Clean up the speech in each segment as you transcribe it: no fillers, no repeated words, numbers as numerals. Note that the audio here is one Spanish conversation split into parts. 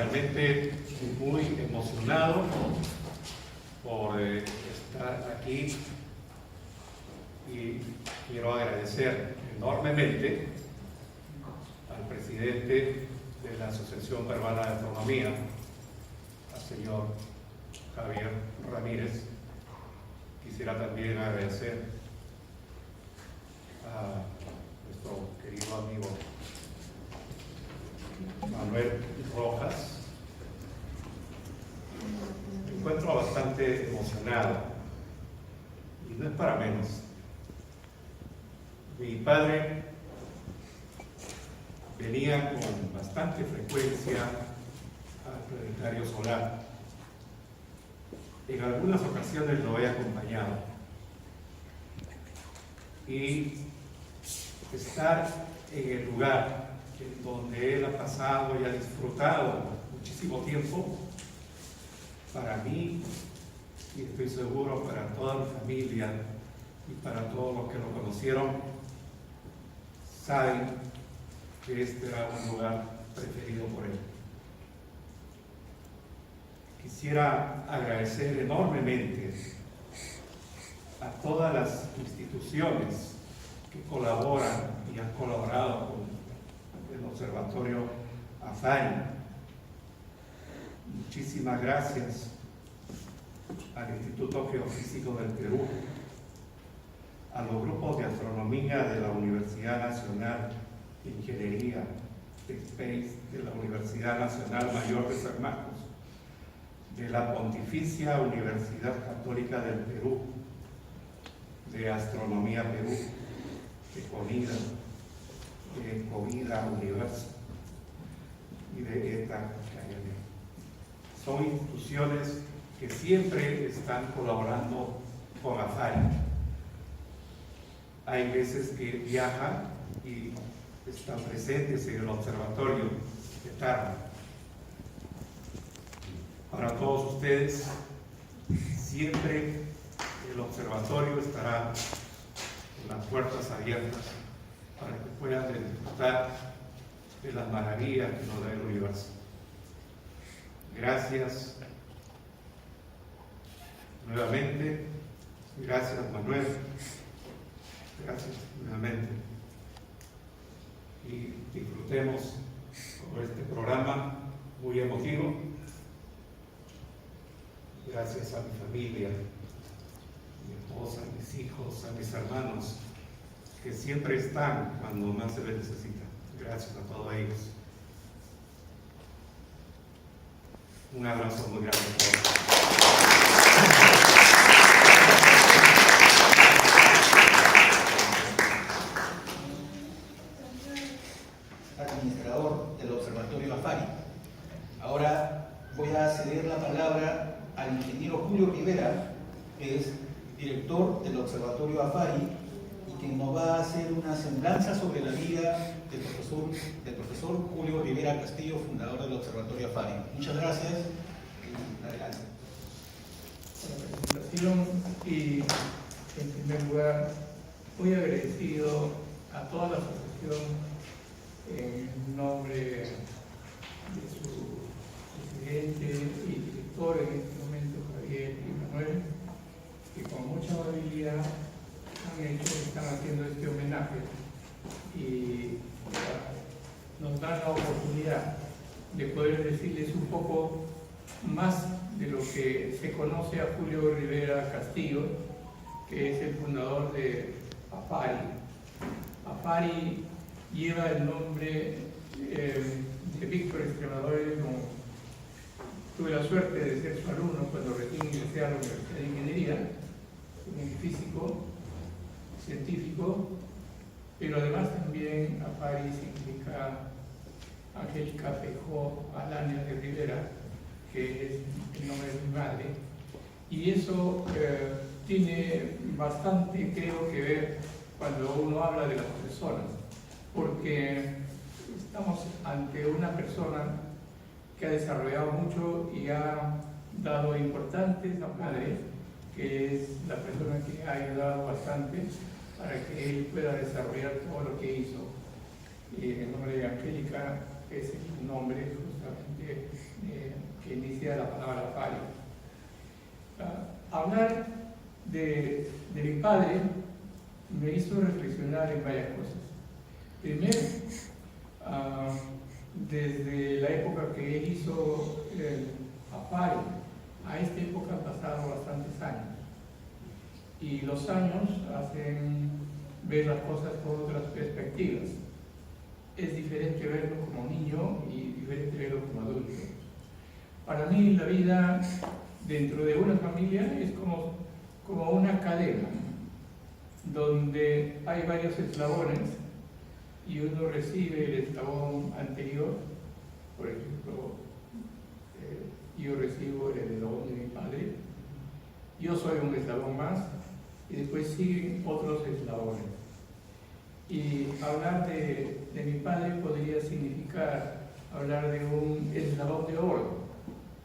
realmente muy emocionado por estar aquí y quiero agradecer enormemente al presidente de la Asociación Peruana de Astronomía, al señor Javier Ramírez. Quisiera también agradecer a nuestro querido amigo Manuel Rojas. Me encuentro bastante emocionado y no es para menos. Mi padre venía con bastante frecuencia al planetario solar. En algunas ocasiones lo he acompañado y estar en el lugar en donde él ha pasado y ha disfrutado muchísimo tiempo, para mí, y estoy seguro para toda mi familia y para todos los que lo conocieron, saben que este era un lugar preferido por él. Quisiera agradecer enormemente a todas las instituciones que colaboran y han colaborado con el Observatorio AFARI. Muchísimas gracias al Instituto Geofísico del Perú, a los grupos de astronomía de la Universidad Nacional de Ingeniería de Space de la Universidad Nacional Mayor de San Marcos, de la Pontificia Universidad Católica del Perú, de Astronomía Perú, de CONIDA, de Covida Universo y de ETA KM. Son instituciones que siempre están colaborando con AFARI. Hay veces que viajan y están presentes en el observatorio de Tarma. Para todos ustedes, siempre el observatorio estará con las puertas abiertas para que puedan disfrutar de las maravillas que nos da el universo. Gracias nuevamente, gracias Manuel, gracias nuevamente, y disfrutemos con este programa muy emotivo. Gracias a mi familia, a mi esposa, a mis hijos, a mis hermanos, que siempre están cuando más se les necesita. Gracias a todos ellos. Un abrazo muy grande a todos. Administrador del Observatorio AFARI. Ahora voy a ceder la palabra al ingeniero Julio Rivera, que es director del Observatorio AFARI y que nos va a hacer una semblanza sobre la vida del profesor Julio Rivera Castillo, fundador del Observatorio AFARI. Muchas gracias. Adelante. Por la presentación y, en primer lugar, muy agradecido a toda la asociación en nombre de su presidente y director en este momento, Javier y Manuel, que con mucha amabilidad están haciendo este homenaje y nos dan la oportunidad de poder decirles un poco más de lo que se conoce a Julio Rivera Castillo, que es el fundador de AFARI. AFARI lleva el nombre de Víctor Extremadura. Tuve la suerte de ser su alumno cuando recién ingresé a la Universidad de Ingeniería, un físico, científico, pero además también AFARI significa Angélica Feijó Alania de Rivera, que es el nombre de mi madre, y eso tiene bastante, creo, que ver cuando uno habla de las personas, porque estamos ante una persona que ha desarrollado mucho y ha dado importantes a padre, que es la persona que ha ayudado bastante para que él pueda desarrollar todo lo que hizo. Y en nombre de Angélica, es el nombre justamente que inicia la palabra Fari. Hablar de mi padre me hizo reflexionar en varias cosas. Primero, desde la época que él hizo el AFARI, a esta época han pasado bastantes años. Y los años hacen ver las cosas con otras perspectivas. Es diferente verlo como niño y diferente verlo como adulto. Para mí la vida dentro de una familia es como una cadena, donde hay varios eslabones y uno recibe el eslabón anterior. Por ejemplo, yo recibo el eslabón de mi padre, yo soy un eslabón más y después siguen otros eslabones. Y hablar de mi padre podría significar hablar de un eslabón de oro,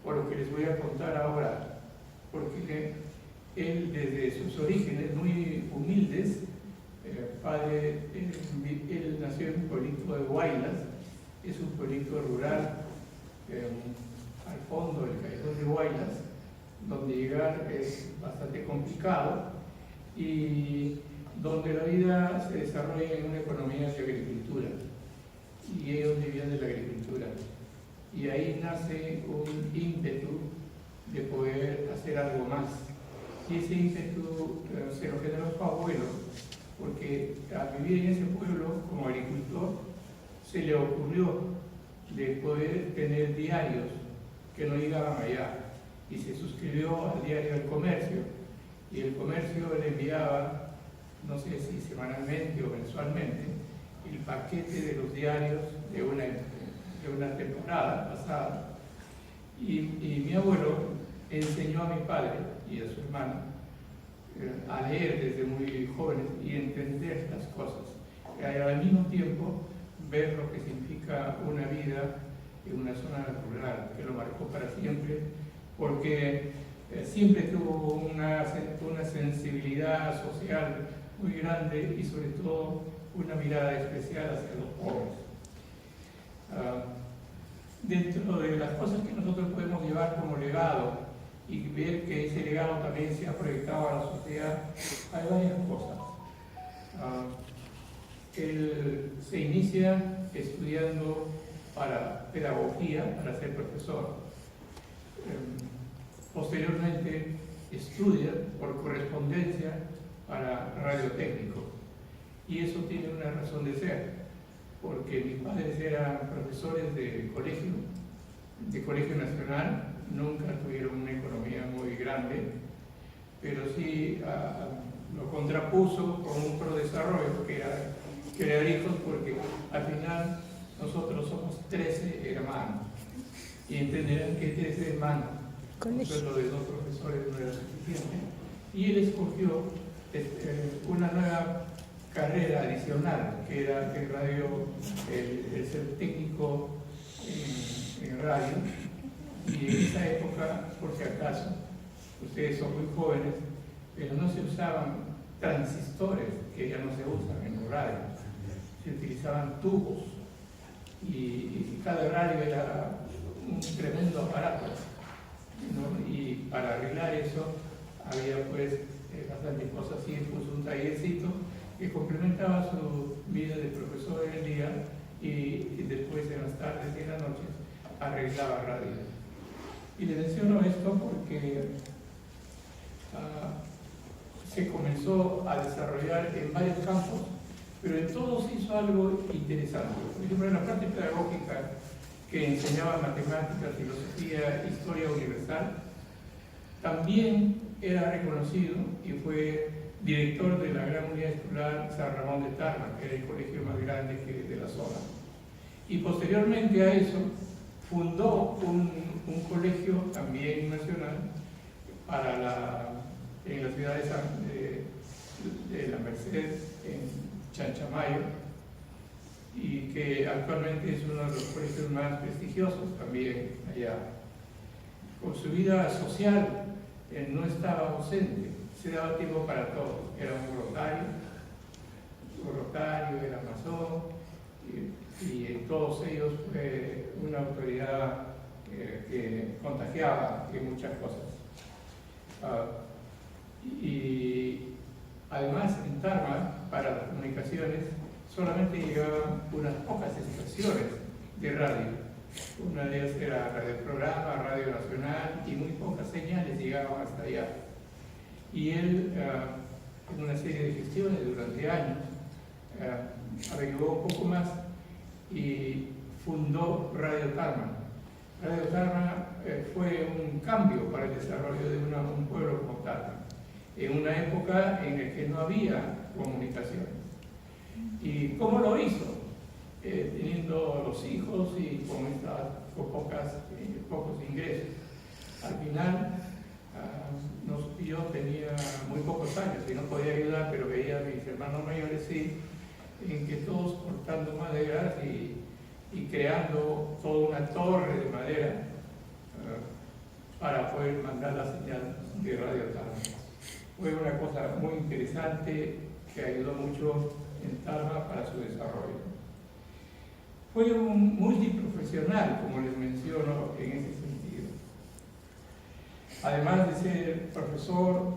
por lo que les voy a contar ahora, porque él desde sus orígenes muy humildes, padre, él nació en un pueblito de Huaylas, es un pueblito rural al fondo del callejón de Huaylas, donde llegar es bastante complicado y donde la vida se desarrolla en una economía de agricultura, y ellos vivían de la agricultura. Y ahí nace un ímpetu de poder hacer algo más. Y ese ímpetu se lo generó su abuelo, porque al vivir en ese pueblo como agricultor, se le ocurrió de poder tener diarios que no llegaban allá, y se suscribió al diario El Comercio, y el Comercio le enviaba, no sé si semanalmente o mensualmente, el paquete de los diarios de una temporada pasada. Y mi abuelo enseñó a mi padre y a su hermano a leer desde muy jóvenes y entender las cosas. Y al mismo tiempo ver lo que significa una vida en una zona rural, que lo marcó para siempre, porque siempre tuvo una sensibilidad social muy grande y sobre todo una mirada especial hacia los pobres. Dentro de las cosas que nosotros podemos llevar como legado y ver que ese legado también se ha proyectado a la sociedad, hay varias cosas. Él se inicia estudiando para pedagogía, para ser profesor. Posteriormente estudia por correspondencia para radiotécnico, y eso tiene una razón de ser, porque mis padres eran profesores de colegio nacional, nunca tuvieron una economía muy grande, pero sí lo contrapuso con un prodesarrollo que era hijos, porque al final nosotros somos 13 hermanos, y entenderán que 13 hermanos, con sueldo de 2 profesores no era suficiente, y él escogió una nueva carrera adicional, que era el radio, el ser técnico en radio. Y en esa época, por si acaso, ustedes son muy jóvenes, pero no se usaban transistores, que ya no se usan en los radios, se utilizaban tubos, y cada radio era un tremendo aparato, ¿no? Y para arreglar eso había pues bastantes cosas. Así puso un tallercito que complementaba su vida de profesor en el día, y después en las tardes y en las noches arreglaba radio. Y le menciono esto porque se comenzó a desarrollar en varios campos, pero en todos hizo algo interesante. Por ejemplo, en la parte pedagógica, que enseñaba matemáticas, filosofía, historia universal, también era reconocido y fue director de la Gran Unidad Escolar San Ramón de Tarma, que era el colegio más grande de la zona. Y posteriormente a eso, fundó un colegio también nacional en la ciudad de La Merced, en Chanchamayo, y que actualmente es uno de los colegios más prestigiosos también allá. Con su vida social no estaba ausente, se daba tiempo para todo. Era un rotario, era masón, y en todos ellos fue una autoridad que contagiaba en muchas cosas. Y además en Tarma, para las comunicaciones, solamente llegaban unas pocas estaciones de radio. Una de ellas era Radio Programa, Radio Nacional, y muy pocas señales llegaban hasta allá. Y él, en una serie de gestiones durante años, averiguó un poco más y fundó Radio Tarma. Radio Tarma fue un cambio para el desarrollo de un pueblo como Tarma, en una época en la que no había comunicaciones. ¿Y cómo lo hizo? Teniendo los hijos y con pocos ingresos. Al final, yo tenía muy pocos años y no podía ayudar, pero veía a mis hermanos mayores sí, en que todos cortando maderas y creando toda una torre de madera para poder mandar la señal de Radio Tarma. Fue una cosa muy interesante que ayudó mucho en Tarma para su desarrollo. Fue un multiprofesional, como les menciono, en ese sentido. Además de ser profesor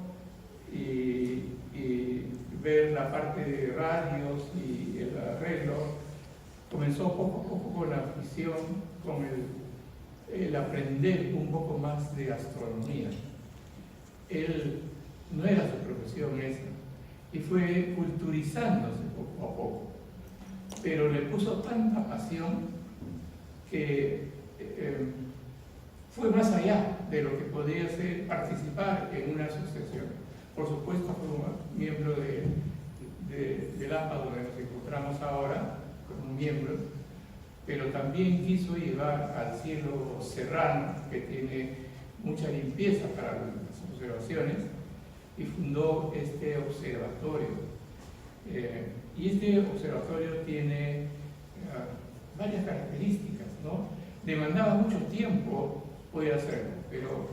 y ver la parte de radios y el arreglo, comenzó poco a poco con la afición, con el aprender un poco más de astronomía. Él no era su profesión esa, y fue culturizándose poco a poco, pero le puso tanta pasión que fue más allá de lo que podía ser participar en una asociación. Por supuesto, fue miembro del APA, donde nos encontramos ahora, como miembro, pero también quiso llevar al cielo serrano, que tiene mucha limpieza para las observaciones, y fundó este observatorio. Y este observatorio tiene varias características, ¿no? Demandaba mucho tiempo poder hacerlo, pero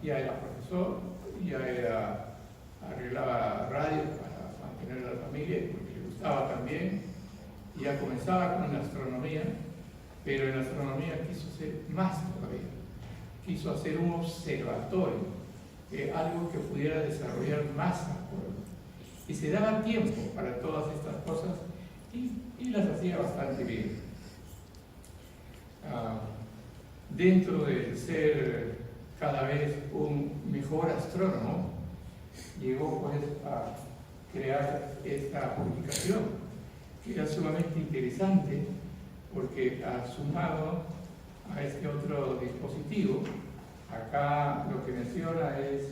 ya era profesor, ya arreglaba radio para mantener a la familia, porque le gustaba también, ya comenzaba con la astronomía, pero en la astronomía quiso hacer más todavía, quiso hacer un observatorio, algo que pudiera desarrollar más al pueblo. Y se daba tiempo para todas estas cosas y las hacía bastante bien. Dentro de ser cada vez un mejor astrónomo, llegó pues a crear esta publicación, que era sumamente interesante porque ha sumado a este otro dispositivo. Acá lo que menciona es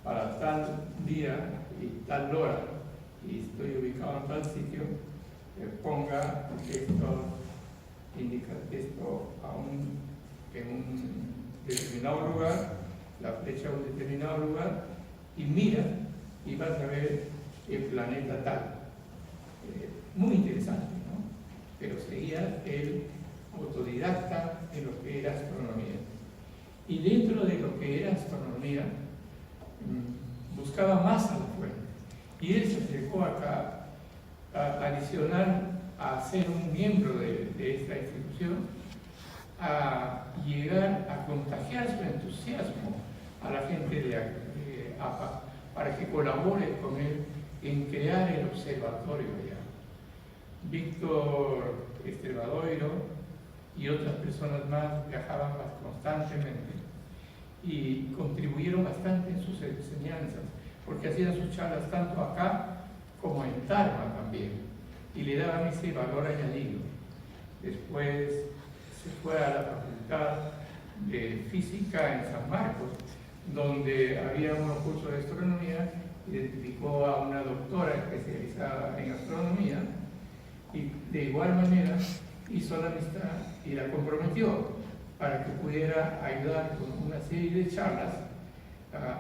para tal día y tal hora, y estoy ubicado en tal sitio, ponga esto en un determinado lugar, la flecha a un determinado lugar, y mira y vas a ver el planeta tal. Muy interesante, ¿no? Pero seguía el autodidacta en lo que era astronomía. Y dentro de lo que era astronomía, buscaba más a la fuente. Y él se acercó acá, adicional a ser un miembro de esta institución, a llegar a contagiar su entusiasmo a la gente de APA para que colabore con él en crear el observatorio allá. Víctor Estrebadoiro y otras personas más viajaban constantemente y contribuyeron bastante en sus enseñanzas, porque hacían sus charlas tanto acá como en Tarma también, y le daban ese valor añadido. Después se fue a la Facultad de Física en San Marcos, donde había unos cursos de astronomía, identificó a una doctora especializada en astronomía y de igual manera hizo la amistad y la comprometió para que pudiera ayudar con una serie de charlas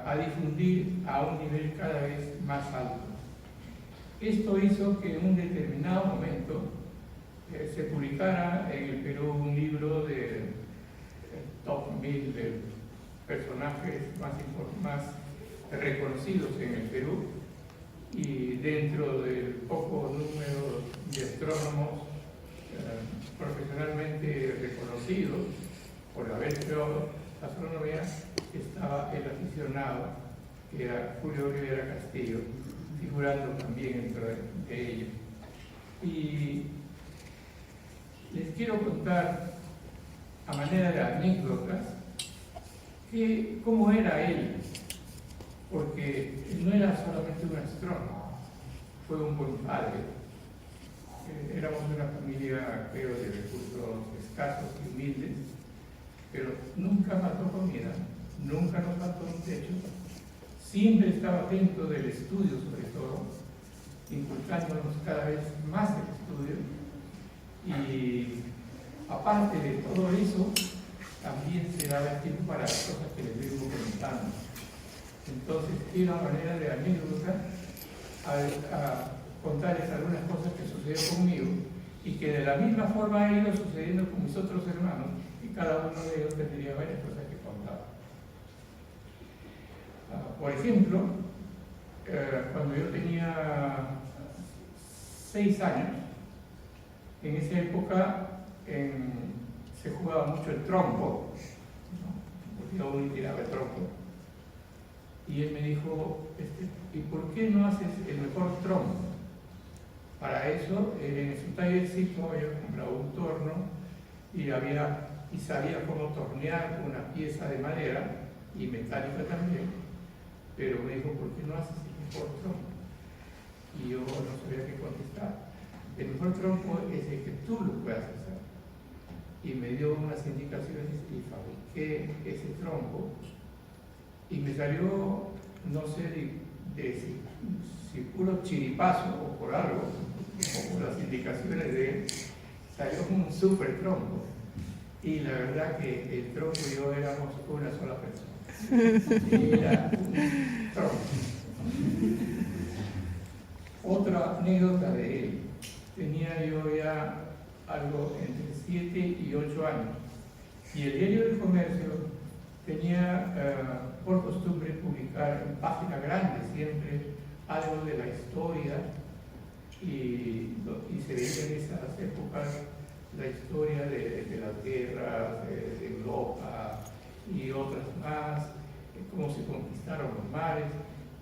a difundir a un nivel cada vez más alto. Esto hizo que en un determinado momento se publicara en el Perú un libro de top 1000 de personajes más reconocidos en el Perú, y dentro del poco número de astrónomos profesionalmente reconocido por haber estudiado astronomía, estaba el aficionado, que era Julio Rivera Castillo, figurando también dentro de ellos. Y les quiero contar, a manera de anécdotas, cómo era él, porque él no era solamente un astrónomo, fue un buen padre. Éramos una familia, creo, de recursos escasos y humildes, pero nunca faltó comida, nunca nos faltó un techo, siempre estaba atento del estudio sobre todo, inculcándonos cada vez más el estudio, y aparte de todo eso, también se daba el tiempo para las cosas que les vengo comentando. Entonces, quiero a manera de anécdota a contarles algunas cosas que sucedió conmigo y que de la misma forma ha ido sucediendo con mis otros hermanos, y cada uno de ellos tendría varias cosas que contar. Por ejemplo, cuando yo tenía 6 años, en esa época se jugaba mucho el trompo, ¿no? Porque yo uno tiraba el trompo, y él me dijo, ¿y por qué no haces el mejor trompo? Para eso, en su tallercito había comprado un torno y sabía cómo tornear una pieza de madera y metálica también, pero me dijo, ¿por qué no haces el mejor trompo? Y yo no sabía qué contestar. El mejor trompo es el que tú lo puedas hacer. Y me dio unas indicaciones y fabriqué ese trompo, y me salió, no sé si puro chiripazo o por algo, o por las indicaciones de él, salió un súper trompo. Y la verdad que el trompo y yo éramos una sola persona. Era un trompo. Otra anécdota de él. Tenía yo ya algo entre 7 y 8 años. Y el Diario del Comercio tenía por costumbre publicar en página grande siempre algo de la historia, y se veía en esas épocas la historia de las guerras de Europa y otras más, cómo se conquistaron los mares,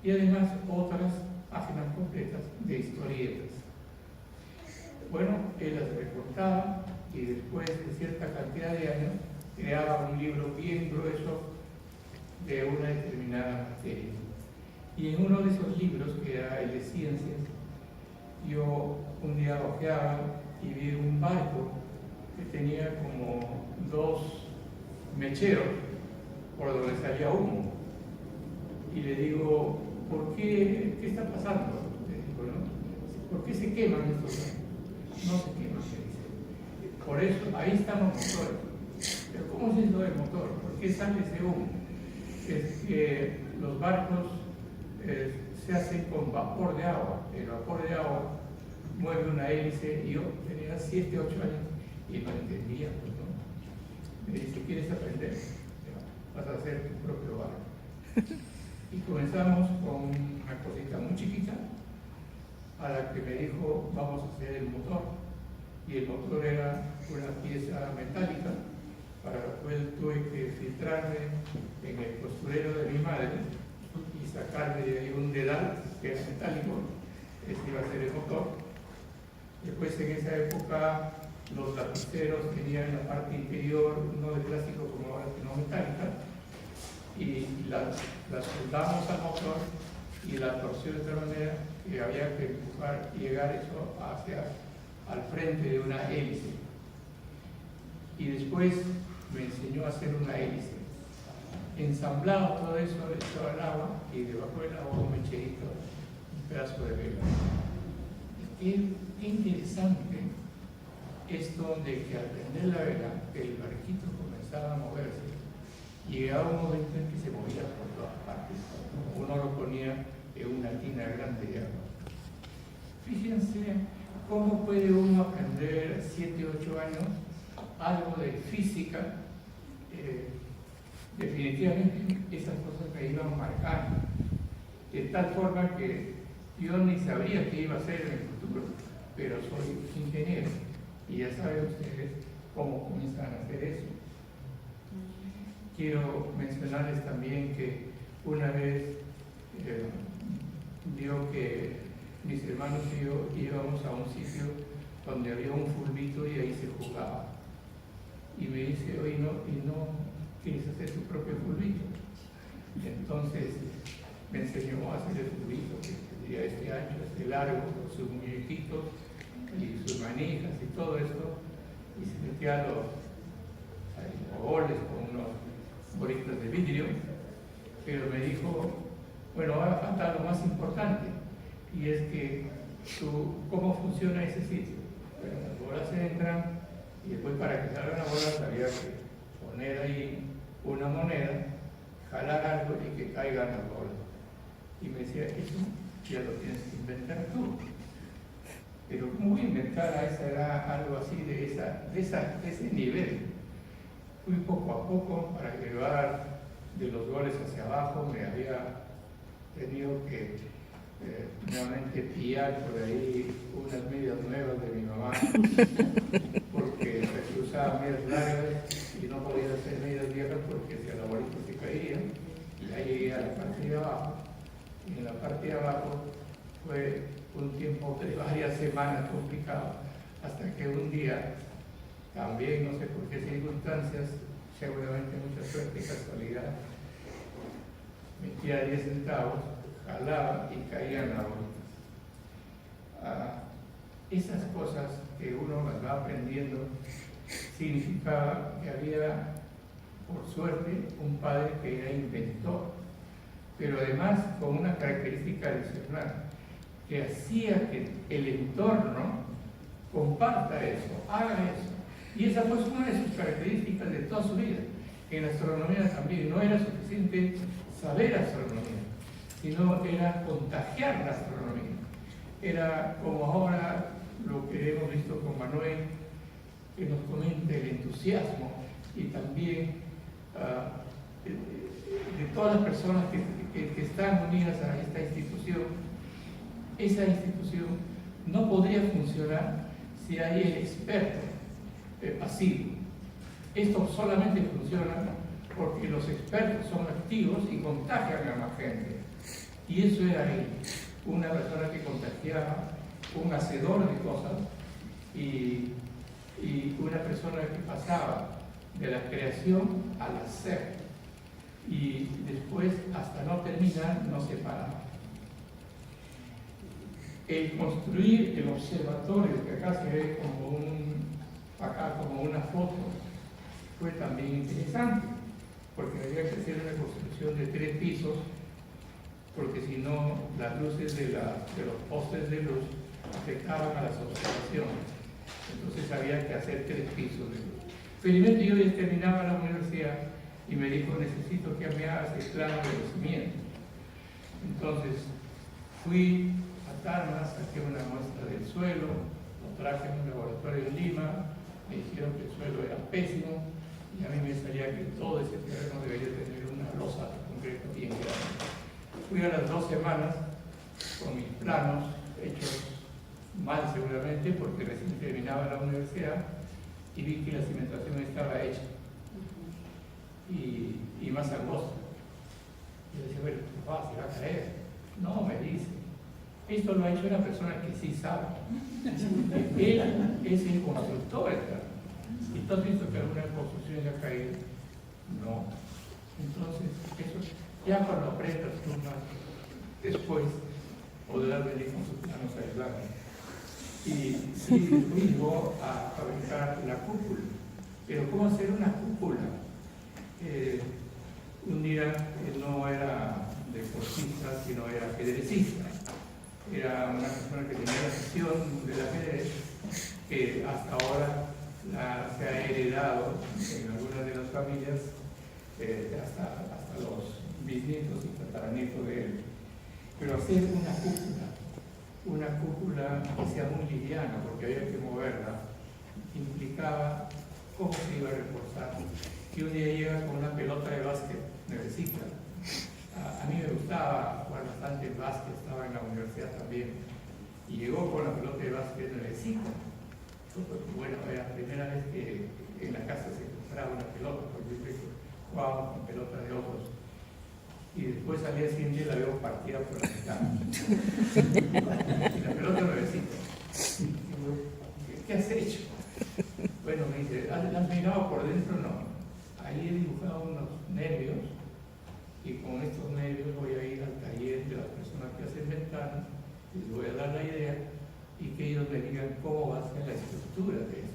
y además otras páginas completas de historietas. Bueno, él las recortaba y después de cierta cantidad de años creaba un libro bien grueso de una determinada materia. Y en uno de esos libros, que era el de ciencias, yo un día ojeaba y vi un barco que tenía como 2 mecheros por donde salía humo. Y le digo, ¿qué está pasando? Le digo, ¿no? ¿Por qué se queman estos? No se queman, se dice. Por eso, ahí están los motores. Pero ¿cómo es eso del motor? ¿Por qué sale ese humo? Es que los barcos se hacen con vapor de agua. El vapor de agua mueve una hélice, y yo tenía 7, 8 años y no entendía, pues, ¿no? Me dice, ¿quieres aprender? Vas a hacer tu propio barco. Y comenzamos con una cosita muy chiquita, a la que me dijo, vamos a hacer el motor. Y el motor era una pieza metálica, para la cual tuve que filtrarme en el costurero de mi madre y sacarme de ahí un dedal que era metálico. Ese iba a ser el motor. Después, en esa época, los lapiceros tenían la parte inferior no de plástico como ahora, sino metálica, y las soldamos al motor y la torsió de tal manera que había que empujar y llegar eso al frente de una hélice. Y después me enseñó a hacer una hélice. Ensamblado todo eso, le echaba el agua, y debajo del agua un mecherito, un pedazo de vela. Qué interesante esto de que al prender la vela, el barquito comenzaba a moverse, y llegaba un momento en que se movía por todas partes. Uno lo ponía en una tina grande de agua. Fíjense cómo puede uno aprender 7, 8 años algo de física. Definitivamente esas cosas me iban marcando, de tal forma que yo ni sabría qué iba a hacer en el futuro, pero soy ingeniero. Y ya saben ustedes cómo comienzan a hacer eso. Quiero mencionarles también que una vez vio que mis hermanos y yo íbamos a un sitio donde había un fulbito y ahí se jugaba. Y me dice, oye, ¿no quieres hacer tu propio fulbito? Y entonces me enseñó a hacer el fulbito, que tendría este ancho, este largo, con sus muñequitos y sus manijas y todo esto, y se metía los goles con unos bolitas de vidrio, pero me dijo, bueno, ahora falta lo más importante, y es que ¿cómo funciona ese sitio? Bueno, las bolas se entran, y después para que salgan las bolas había que poner ahí una moneda, jalar algo y que caigan las bolas. Y me decía, eso ya lo tienes que inventar tú. Pero ¿cómo voy a inventar a esa edad algo así de ese nivel? Fui poco a poco para llevar de los goles hacia abajo, me había tenido que nuevamente pillar por ahí unas medias nuevas de mi mamá, porque se usaba medias largas y no podía hacer medias viejas porque si a la bolita se caía, y ahí llegué a la parte de abajo. Y en la parte de abajo fue un tiempo de varias semanas complicado, hasta que un día, también no sé por qué circunstancias, seguramente mucha suerte y casualidad, metía 10 centavos, jalaba y caía en la bolita. Esas cosas que uno las va aprendiendo significaba que había, por suerte, un padre que era inventor, pero además con una característica adicional, que hacía que el entorno comparta eso, haga eso. Y esa fue una de sus características de toda su vida. En la astronomía también no era suficiente saber astronomía, sino era contagiar la astronomía. Era como ahora lo que hemos visto con Manuel, que nos comenta el entusiasmo y también de todas las personas que están unidas a esta institución. Esa institución no podría funcionar si hay el experto pasivo. Esto solamente funciona porque los expertos son activos y contagian a más gente. Y eso era él, una persona que contagiaba, un hacedor de cosas y una persona que pasaba de la creación al hacer. Y después, hasta no terminar, no se paraba. El construir el observatorio, que acá se ve como una foto, fue también interesante, porque había que hacer una construcción de 3 pisos, porque si no, las luces de los postes de luz afectaban a las observaciones. Entonces había que hacer 3 pisos de luz. Felizmente yo ya terminaba la universidad y me dijo, necesito que me hagas el plano de los cimientos. Entonces fui a Tarma, saqué una muestra del suelo, lo traje a un laboratorio en Lima, me dijeron que el suelo era pésimo y a mí me salía que todo ese terreno debería tener una losa de concreto bien grande. Fui a las 2 semanas con mis planos hechos mal seguramente porque recién terminaba la universidad y vi que la cimentación estaba hecha y más angosta. Yo decía, bueno, papá, se va a caer. No, me dice, esto lo ha hecho una persona que sí sabe. Él es el constructor. ¿Y tú has visto que alguna construcción ya ha caído? No. Entonces, eso ya cuando aprendas tú más, después podrás venir con tus planos a ayudarme. Y fui yo a fabricar la cúpula. Pero ¿cómo hacer una cúpula? Un día no era deportista, sino era ajedrecista. Era una persona que tenía la sesión del ajedrez, que hasta ahora se ha heredado en algunas de las familias, hasta los bisnietos y tataranietos de él. Pero hacer una cúpula que sea muy liviana, porque había que moverla, implicaba cómo se iba a reforzar. Que un día llega con una pelota de básquet nuevecita. A mí me gustaba jugar bastante el básquet, estaba en la universidad también. Y llegó con la pelota de básquet nuevecita, Bueno, era la primera vez que en la casa se compraba una pelota, porque yo jugaba con pelota de otros. Y después al día siguiente la veo partida por la mitad. Y la pelota nuevecita. Digo, ¿qué has hecho? Bueno, me dice, ¿has mirado por dentro? No. Ahí he dibujado unos nervios y con estos nervios voy a ir al taller de las personas que hacen ventanas, les voy a dar la idea y que ellos me digan cómo va a ser la estructura de eso.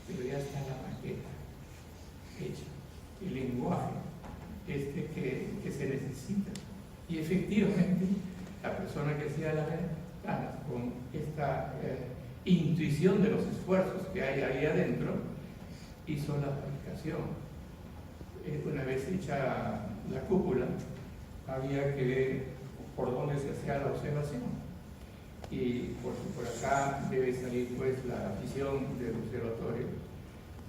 Pero ya está la maqueta hecha, el lenguaje que se necesita. Y efectivamente, la persona que hacía las ventanas con esta intuición de los esfuerzos que hay ahí adentro, hizo la fabricación. Una vez hecha la cúpula, había que ver por dónde se hacía la observación. Y por acá debe salir pues la visión del observatorio.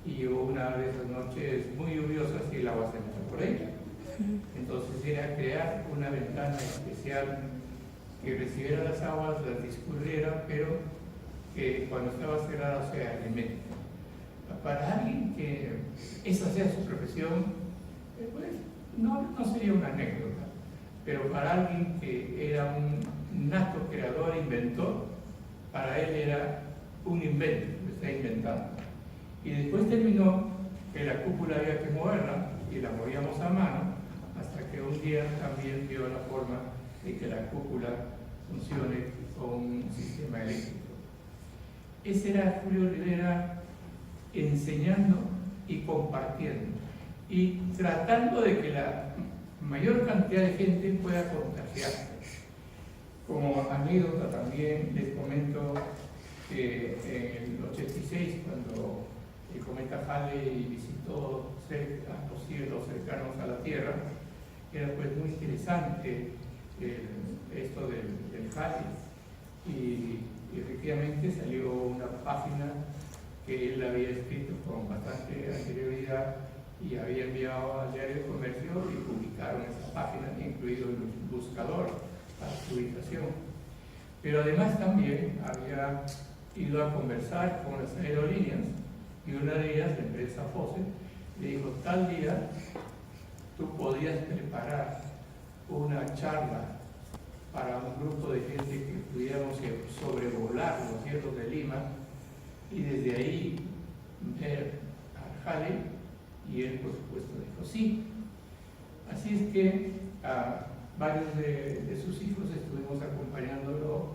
Y una de esas noches muy lluviosas y el agua se metió por ella. Entonces era crear una ventana especial que recibiera las aguas, las discurriera, pero que cuando estaba cerrada sea hermética. Para alguien que esa sea su profesión, pues, no sería una anécdota, pero para alguien que era un nato creador, inventor, para él era un invento, lo está inventando. Y después terminó que la cúpula había que moverla y la movíamos a mano, hasta que un día también vio la forma de que la cúpula funcione con un sistema eléctrico. Ese era Julio Rivera enseñando y compartiendo y tratando de que la mayor cantidad de gente pueda contagiarse. Como anécdota también les comento que en el 86, cuando el cometa Halley visitó los cielos cercanos a la Tierra, era pues muy interesante esto del Halley, y efectivamente salió una página que él había escrito con bastante anterioridad y había enviado al Diario de Comercio y publicaron esa página, incluido el buscador para su ubicación. Pero además también había ido a conversar con las aerolíneas y una de ellas, la empresa FOSE, le dijo: tal día tú podías preparar una charla para un grupo de gente que pudiéramos sobrevolar los cielos de Lima y desde ahí ver a Halley, y él por supuesto dijo sí. Así es que a varios de sus hijos estuvimos acompañándolo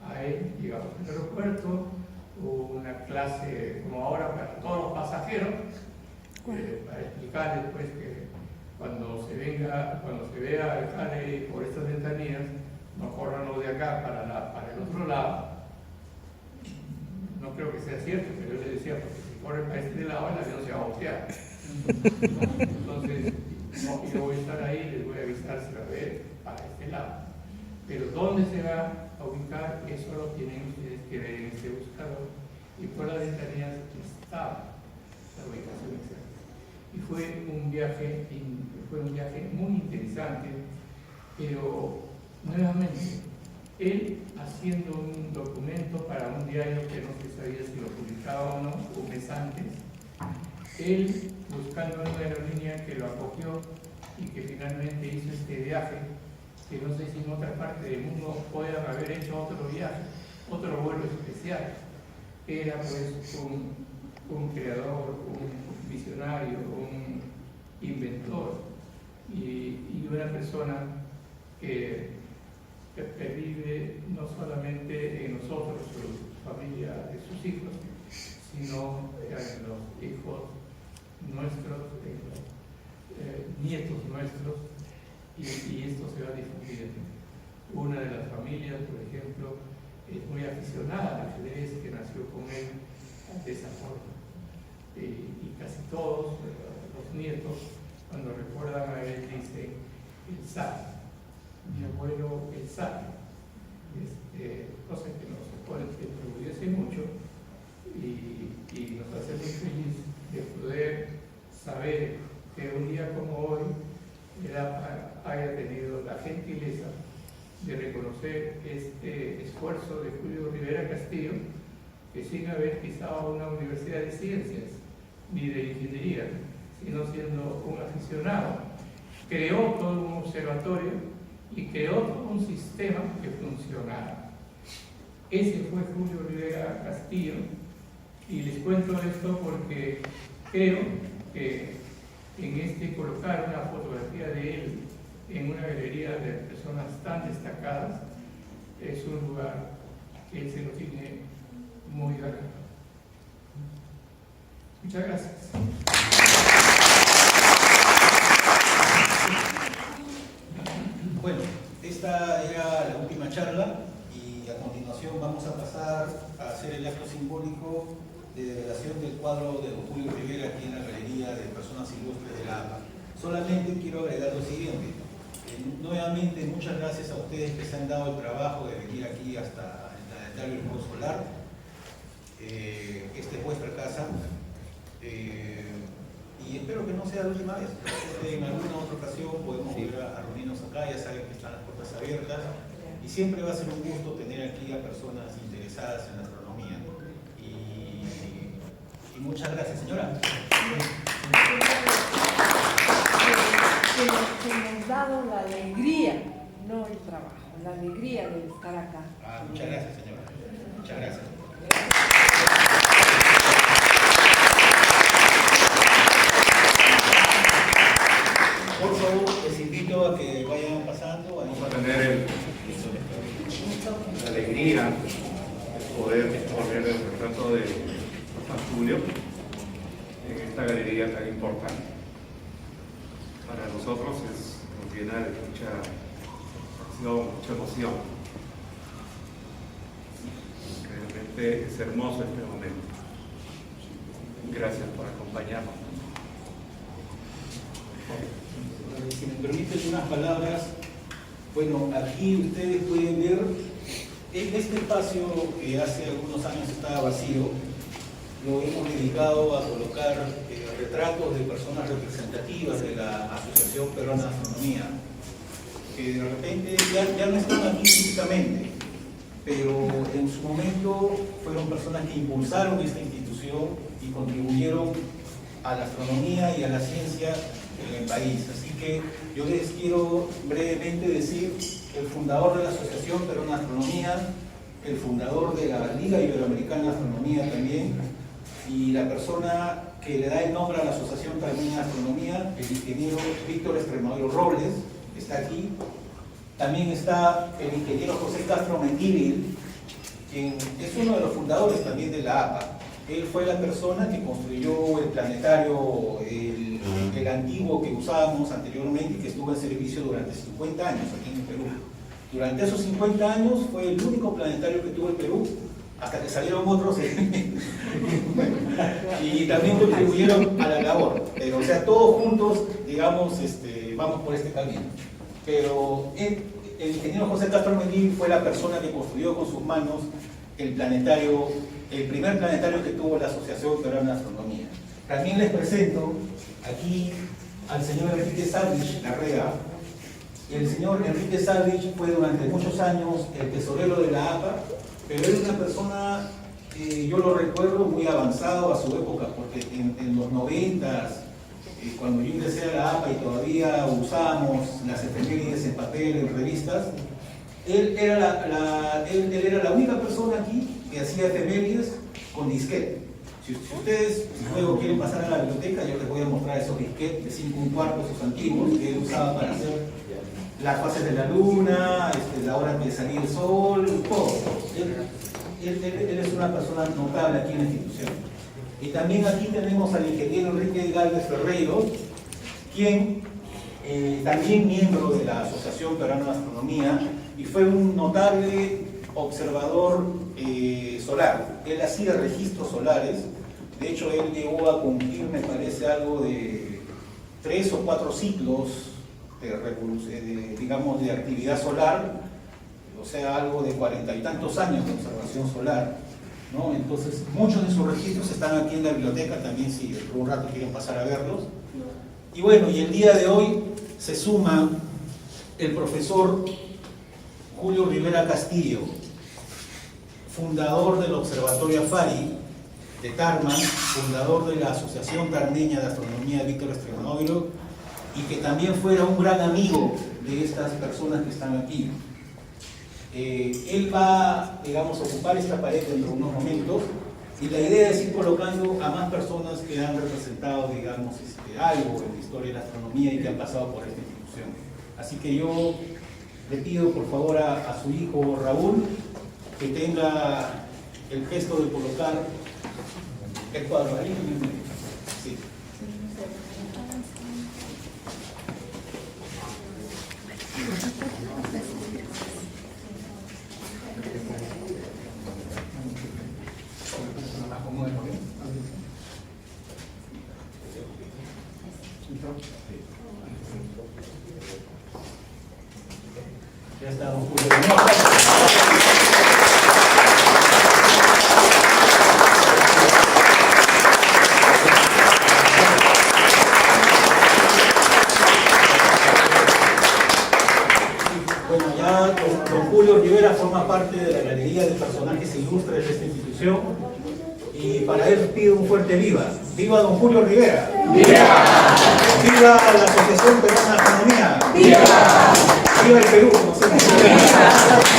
a él. Llegamos al aeropuerto, hubo una clase como ahora para todos los pasajeros, para explicarles pues que cuando se vea el Halley por estas ventanillas, no corran los de acá para el otro lado. No creo que sea cierto, pero yo le decía, porque si corren para este lado, el avión se va a voltear. Entonces, no, yo voy a estar ahí, les voy a avisar si va a ver para este lado. Pero dónde se va a ubicar, eso lo tienen ustedes que ver en este buscador. Y por las ventanillas estaba la ubicación exacta. Y fue un viaje muy interesante, pero nuevamente, él haciendo un documento para un diario que no se sabía si lo publicaba o no, un mes antes, él buscando una aerolínea que lo acogió y que finalmente hizo este viaje, que no sé si en otra parte del mundo puedan haber hecho otro viaje, otro vuelo especial. Era pues un creador, un visionario, un inventor y una persona que vive no solamente en nosotros, su familia, de sus hijos, sino en los hijos nuestros, en los nietos nuestros, y esto se va difundiendo. Una de las familias, por ejemplo, es muy aficionada al ajedrez, que nació con él de esa forma. Y casi todos los nietos, cuando recuerdan a él, dicen el sabio. Mi abuelo el sabio, cosa que nos enorgullece mucho y nos hace muy feliz de poder saber que un día como hoy él haya tenido la gentileza de reconocer este esfuerzo de Julio Rivera Castillo, que sin haber pisado una universidad de ciencias ni de ingeniería, sino siendo un aficionado, creó todo un observatorio y creó todo un sistema que funcionara. Ese fue Julio Rivera Castillo, y les cuento esto porque creo que colocar una fotografía de él en una galería de personas tan destacadas es un lugar que él se lo tiene muy ganado. Muchas gracias. Bueno, esta era la última charla y a continuación vamos a pasar a hacer el acto simbólico de develación del cuadro de don Julio Rivera aquí en la Galería de Personas Ilustres de la APA. Solamente quiero agregar lo siguiente. Nuevamente, muchas gracias a ustedes que se han dado el trabajo de venir aquí hasta el Planetario del Juego Solar. Esta es vuestra casa. Y espero que no sea la última vez. En alguna otra ocasión podemos volver a reunirnos acá, ya saben que están las puertas abiertas. Y siempre va a ser un gusto tener aquí a personas interesadas en la astronomía. Y muchas gracias, señora. Que nos ha dado la alegría, no el trabajo, la alegría de estar acá. Muchas gracias, señora. Muchas gracias. Por favor, les invito a que vayan pasando. Vamos a tener la alegría de poder exponer el retrato de San Julio en esta galería tan importante. Para nosotros nos llena de mucha emoción. Realmente es hermoso este momento. Gracias por acompañarnos. Si me permiten unas palabras, bueno, aquí ustedes pueden ver este espacio que hace algunos años estaba vacío, lo hemos dedicado a colocar retratos de personas representativas de la Asociación Peruana de Astronomía, que de repente ya no están aquí físicamente, pero en su momento fueron personas que impulsaron esta institución y contribuyeron a la astronomía y a la ciencia en el país. Así que yo les quiero brevemente decir que el fundador de la Asociación Peruana de Astronomía, el fundador de la Liga Iberoamericana de Astronomía también, y la persona que le da el nombre a la Asociación Peruana de Astronomía, el ingeniero Víctor Extremadura Robles, que está aquí. También está el ingeniero José Castro Mendívil, quien es uno de los fundadores también de la APA. Él fue la persona que construyó el planetario, el antiguo que usábamos anteriormente y que estuvo en servicio durante 50 años aquí en el Perú. Durante esos 50 años fue el único planetario que tuvo el Perú, hasta que salieron otros y también contribuyeron a la labor. Pero, o sea, todos juntos, digamos, vamos por este camino. Pero el ingeniero José Castro Mendívil fue la persona que construyó con sus manos el planetario, el primer planetario que tuvo la Asociación Peruana de Astronomía. También les presento aquí al señor Enrique Savage Larrea. El señor Enrique Savage fue durante muchos años el tesorero de la APA, pero era una persona, yo lo recuerdo, muy avanzado a su época, porque en los 90s, cuando yo ingresé a la APA y todavía usábamos las efemérides en papel, en revistas, él era la única persona aquí que hacía efemérides con disquete. Si ustedes luego quieren pasar a la biblioteca, yo les voy a mostrar esos disquetes de 5 1/4, esos antiguos, que él usaba para hacer las fases de la luna, la hora de salir el sol, todo. Él es una persona notable aquí en la institución. Y también aquí tenemos al ingeniero Enrique Gálvez Ferreiro, quien también miembro de la Asociación Peruana de Astronomía y fue un notable observador solar. Él hacía registros solares. De hecho, él llegó a cumplir, me parece, algo de 3 o 4 ciclos digamos, de actividad solar, o sea, algo de 40 y tantos años de observación solar, ¿no? Entonces, muchos de sus registros están aquí en la biblioteca, también si por un rato quieren pasar a verlos. Y bueno, y el día de hoy se suma el profesor Julio Rivera Castillo. fundador del Observatorio AFARI de Tarma, fundador de la Asociación Tarmeña de Astronomía Víctor Estremadoiro, y que también fuera un gran amigo de estas personas que están aquí. Él va, digamos, a ocupar esta pared dentro de unos momentos, y la idea es ir colocando a más personas que han representado, digamos, algo en la historia de la astronomía y que han pasado por esta institución. Así que yo le pido por favor a su hijo Raúl que tenga el gesto de colocar el cuadro ahí. Sí. Ya está, don Julio. Bueno, ya don Julio Rivera forma parte de la galería de personajes ilustres de esta institución, y para él pido un fuerte viva. ¡Viva don Julio Rivera! ¡Viva! ¡Viva la Asociación Peruana de Astronomía! ¡Viva! ¡Viva el Perú! No sé.